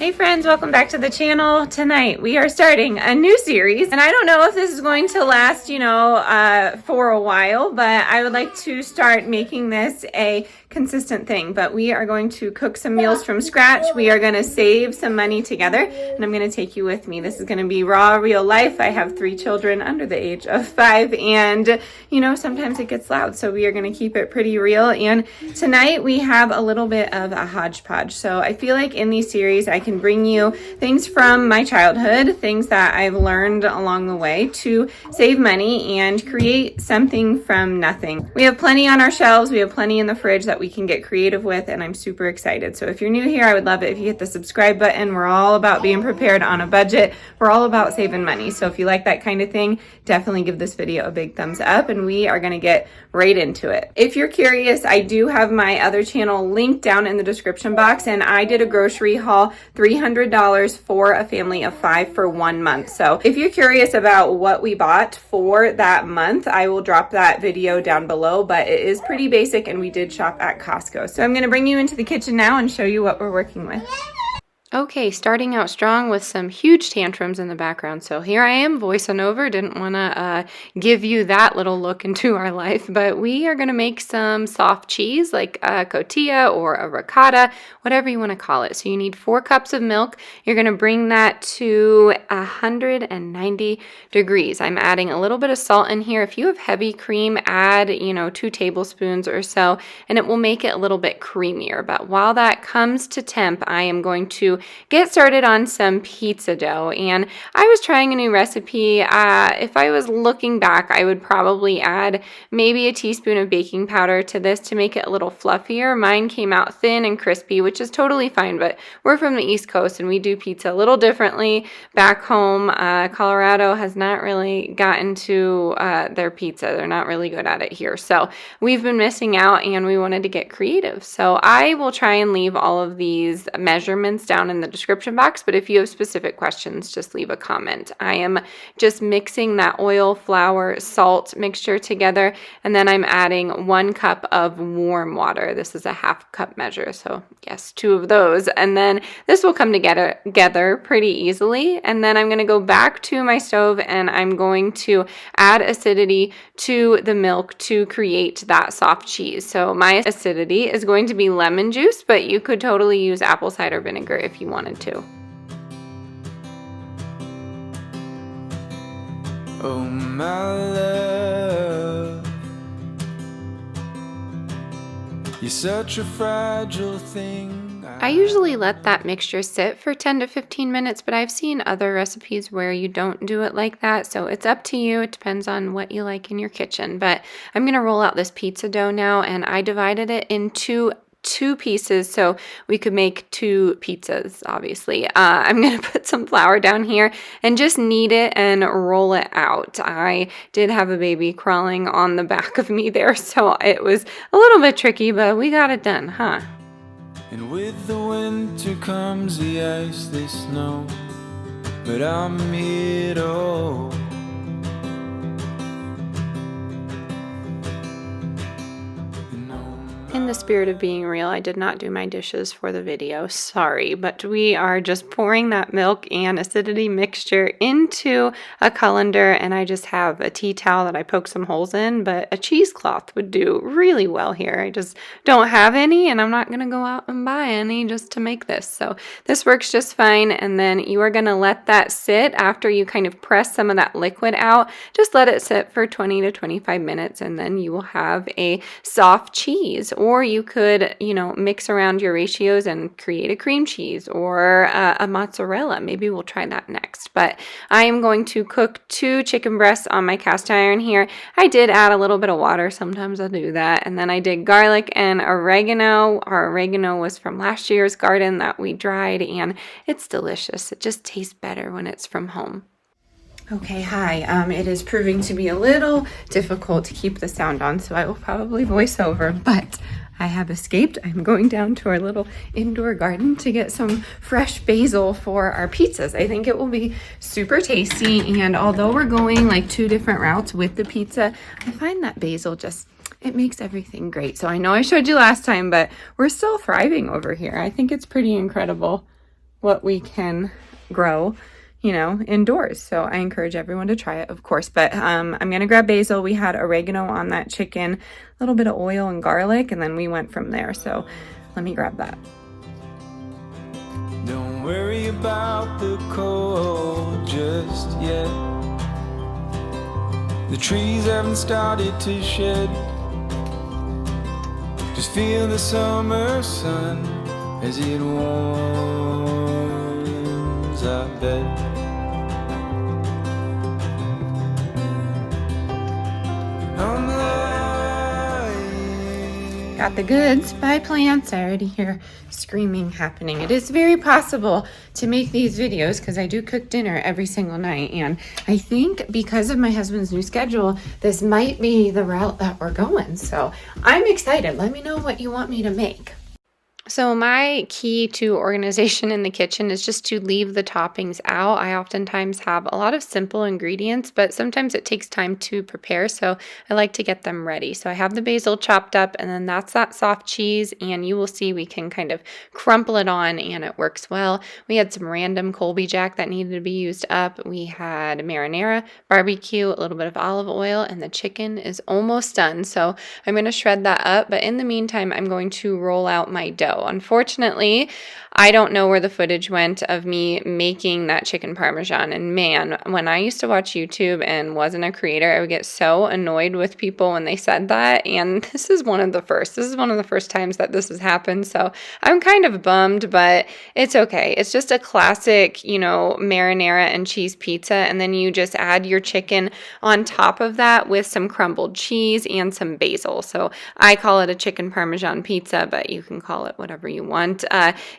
Hey friends, welcome back to the channel. Tonight we are starting a new series, and I don't know if this is going to last, for a while, but I would like to start making this a consistent thing. But we are going to cook some meals from scratch. We are going to save some money together, and I'm going to take you with me. This is going to be raw, real life. I have 3 children under the age of 5, and sometimes it gets loud, so we are going to keep it pretty real. And tonight we have a little bit of a hodgepodge. So I feel like in these series I can bring you things from my childhood, things that I've learned along the way to save money and create something from nothing. We have plenty on our shelves. We have plenty in the fridge that we can get creative with, and I'm super excited. So if you're new here, I would love it if you hit the subscribe button. We're all about being prepared on a budget. We're all about saving money. So if you like that kind of thing, definitely give this video a big thumbs up, and we are going to get right into it. If you're curious, I do have my other channel linked down in the description box, and I did a grocery haul, $300 for a family of 5 for 1 month. So if you're curious about what we bought for that month, I will drop that video down below, but it is pretty basic, and we did shop at Costco. So I'm going to bring you into the kitchen now and show you what we're working with. Okay, starting out strong with some huge tantrums in the background. So here I am voicing over. Didn't want to give you that little look into our life, but we are going to make some soft cheese like a cotija or a ricotta, whatever you want to call it. So you need 4 cups of milk. You're going to bring that to 190 degrees. I'm adding a little bit of salt in here. If you have heavy cream, add 2 tablespoons or so, and it will make it a little bit creamier. But while that comes to temp, I am going to get started on some pizza dough. And I was trying a new recipe. If I was looking back, I would probably add maybe a teaspoon of baking powder to this to make it a little fluffier. Mine came out thin and crispy, which is totally fine, but we're from the East Coast and we do pizza a little differently. Back home, Colorado has not really gotten to their pizza. They're not really good at it here. So we've been missing out, and we wanted to get creative. So I will try and leave all of these measurements down in the description box, but if you have specific questions, just leave a comment. I am just mixing that oil, flour, salt mixture together, and then I'm adding 1 cup of warm water. This is a 1/2 cup measure, so yes, 2 of those, and then this will come together pretty easily. And then I'm going to go back to my stove, and I'm going to add acidity to the milk to create that soft cheese. So my acidity is going to be lemon juice, but you could totally use apple cider vinegar if you wanted to. Oh my love, you're such a fragile thing. I usually let that mixture sit for 10 to 15 minutes, but I've seen other recipes where you don't do it like that. So it's up to you. It depends on what you like in your kitchen. But I'm going to roll out this pizza dough now, and I divided it into 2 pieces so we could make 2 pizzas, obviously. I'm going to put some flour down here and just knead it and roll it out. I did have a baby crawling on the back of me there, so it was a little bit tricky, but we got it done, huh? And with the winter comes the ice, the snow, but I'm here to hold. In the spirit of being real, I did not do my dishes for the video, sorry, but we are just pouring that milk and acidity mixture into a colander, and I just have a tea towel that I poke some holes in, but a cheesecloth would do really well here. I just don't have any, and I'm not going to go out and buy any just to make this. So this works just fine, and then you are going to let that sit after you kind of press some of that liquid out. Just let it sit for 20 to 25 minutes, and then you will have a soft cheese. Or you could, mix around your ratios and create a cream cheese or a mozzarella. Maybe we'll try that next. But I am going to cook 2 chicken breasts on my cast iron here. I did add a little bit of water. Sometimes I'll do that. And then I did garlic and oregano. Our oregano was from last year's garden that we dried, and it's delicious. It just tastes better when it's from home. Okay, hi. It is proving to be a little difficult to keep the sound on, so I will probably voice over, but I have escaped. I'm going down to our little indoor garden to get some fresh basil for our pizzas. I think it will be super tasty, and although we're going like 2 different routes with the pizza, I find that basil it makes everything great. So I know I showed you last time, but we're still thriving over here. I think it's pretty incredible. what we can grow, you know, indoors. So I encourage everyone to try it, of course. But I'm gonna grab basil. We had oregano on that chicken, a little bit of oil and garlic, and then we went from there. So let me grab that. Don't worry about the cold just yet. The trees haven't started to shed. Just feel the summer sun as it warms our bed. I'm lying. Got the goods by plants. I already hear screaming happening. It is very possible to make these videos because I do cook dinner every single night, and I think because of my husband's new schedule, this might be the route that we're going. So I'm excited. Let me know what you want me to make. So my key to organization in the kitchen is just to leave the toppings out. I oftentimes have a lot of simple ingredients, but sometimes it takes time to prepare, so I like to get them ready. So I have the basil chopped up, and then that's that soft cheese, and you will see we can kind of crumple it on, and it works well. We had some random Colby Jack that needed to be used up. We had marinara, barbecue, a little bit of olive oil, and the chicken is almost done. So I'm going to shred that up, but in the meantime, I'm going to roll out my dough. Unfortunately, I don't know where the footage went of me making that chicken parmesan. And man, when I used to watch YouTube and wasn't a creator, I would get so annoyed with people when they said that. And this is one of the first. This is one of the first times that this has happened. So I'm kind of bummed, but it's okay. It's just a classic, you know, marinara and cheese pizza. And then you just add your chicken on top of that with some crumbled cheese and some basil. So I call it a chicken parmesan pizza, but you can call it whatever you want.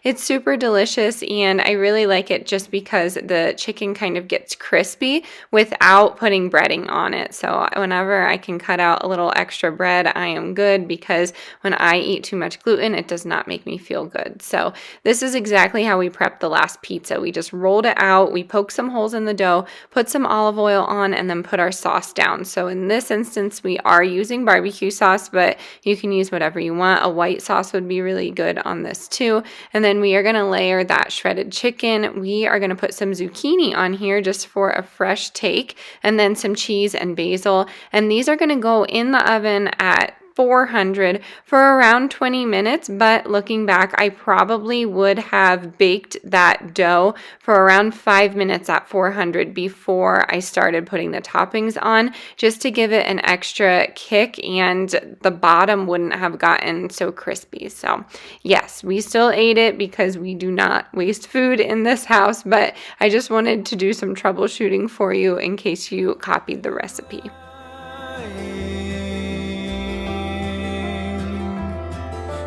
It's super delicious, and I really like it just because the chicken kind of gets crispy without putting breading on it. So whenever I can cut out a little extra bread, I am good, because when I eat too much gluten, it does not make me feel good. So this is exactly how we prepped the last pizza. We just rolled it out, we poked some holes in the dough, put some olive oil on, and then put our sauce down. So in this instance, we are using barbecue sauce, but you can use whatever you want. A white sauce would be really good on this too. And then we are going to layer that shredded chicken. We are going to put some zucchini on here just for a fresh take, and then some cheese and basil. And these are going to go in the oven at 400 for around 20 minutes, but looking back, I probably would have baked that dough for around 5 minutes at 400 before I started putting the toppings on, just to give it an extra kick and the bottom wouldn't have gotten so crispy. So yes, we still ate it because we do not waste food in this house, but I just wanted to do some troubleshooting for you in case you copied the recipe.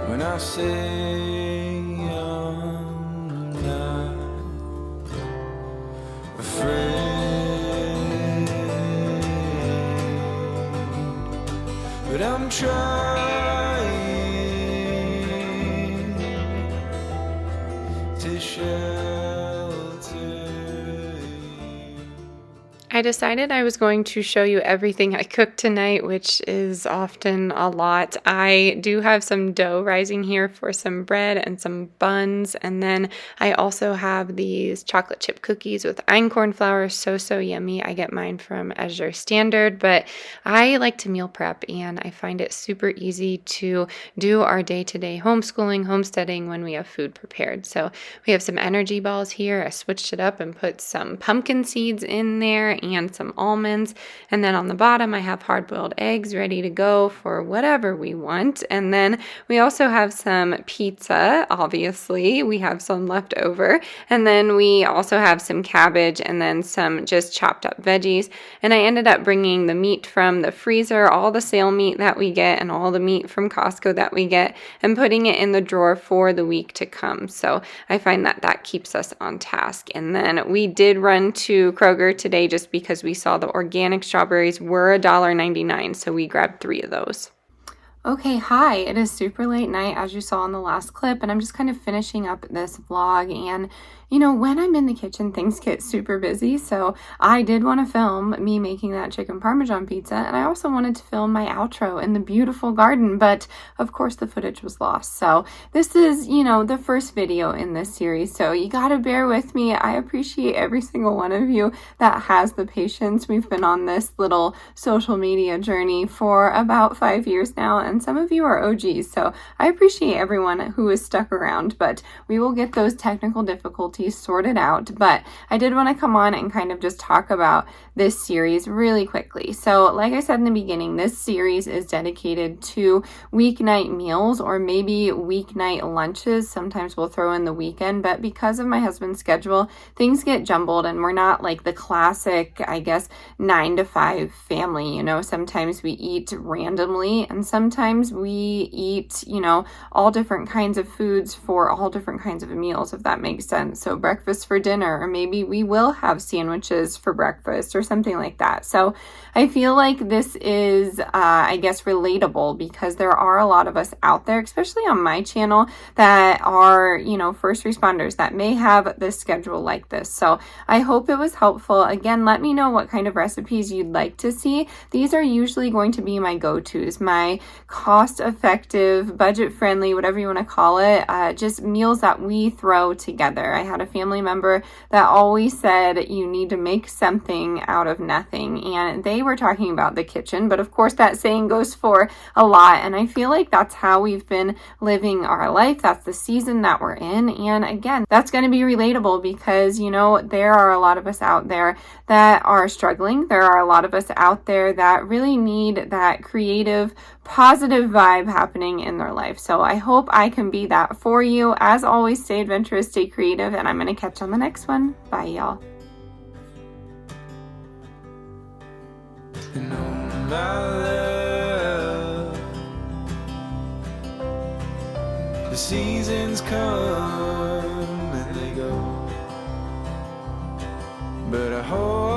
When I say I'm not afraid, but I'm trying to shelter you. I decided I was going to show you everything I cooked tonight, which is often a lot. I do have some dough rising here for some bread and some buns, and then I also have these chocolate chip cookies with einkorn flour. So yummy. I get mine from Azure Standard, but I like to meal prep, and I find it super easy to do our day-to-day homeschooling, homesteading when we have food prepared. So we have some energy balls here. I switched it up and put some pumpkin seeds in there and some almonds. And then on the bottom, I have hard-boiled eggs ready to go for whatever we want. And then we also have some pizza, obviously. We have some left over. And then we also have some cabbage and then some just chopped up veggies. And I ended up bringing the meat from the freezer, all the sale meat that we get and all the meat from Costco that we get, and putting it in the drawer for the week to come. So I find that that keeps us on task. And then we did run to Kroger today just because we saw the organic strawberries were $1.99, so we grabbed 3 of those. Okay, hi. It is super late night, as you saw in the last clip, and I'm just kind of finishing up this vlog. And, when I'm in the kitchen, things get super busy. So I did want to film me making that chicken parmesan pizza, and I also wanted to film my outro in the beautiful garden, but of course the footage was lost. So this is, the first video in this series, so you gotta bear with me. I appreciate every single one of you that has the patience. We've been on this little social media journey for about 5 years now, and some of you are OGs, so I appreciate everyone who is stuck around, but we will get those technical difficulties sorted out. But I did want to come on and kind of just talk about this series really quickly. So like I said in the beginning, this series is dedicated to weeknight meals, or maybe weeknight lunches. Sometimes we'll throw in the weekend, but because of my husband's schedule, things get jumbled, and we're not like the classic, I guess, 9 to 5 family. Sometimes we eat randomly, and sometimes we eat, all different kinds of foods for all different kinds of meals, if that makes sense. So breakfast for dinner, or maybe we will have sandwiches for breakfast or something like that. So I feel like this is, I guess, relatable, because there are a lot of us out there, especially on my channel, that are, first responders that may have this schedule like this. So I hope it was helpful. Again, let me know what kind of recipes you'd like to see. These are usually going to be my go-tos, my cost-effective, budget-friendly, whatever you want to call it, just meals that we throw together. I had a family member that always said you need to make something out of nothing, and they were talking about the kitchen, but of course that saying goes for a lot, and I feel like that's how we've been living our life. That's the season that we're in, and again, that's going to be relatable, because there are a lot of us out there that are struggling. There are a lot of us out there that really need that creative, positive vibe happening in their life. So I hope I can be that for you. As always, stay adventurous, stay creative, and I'm going to catch you on the next one. Bye, y'all. And oh, my love, the seasons come and they go, but I hold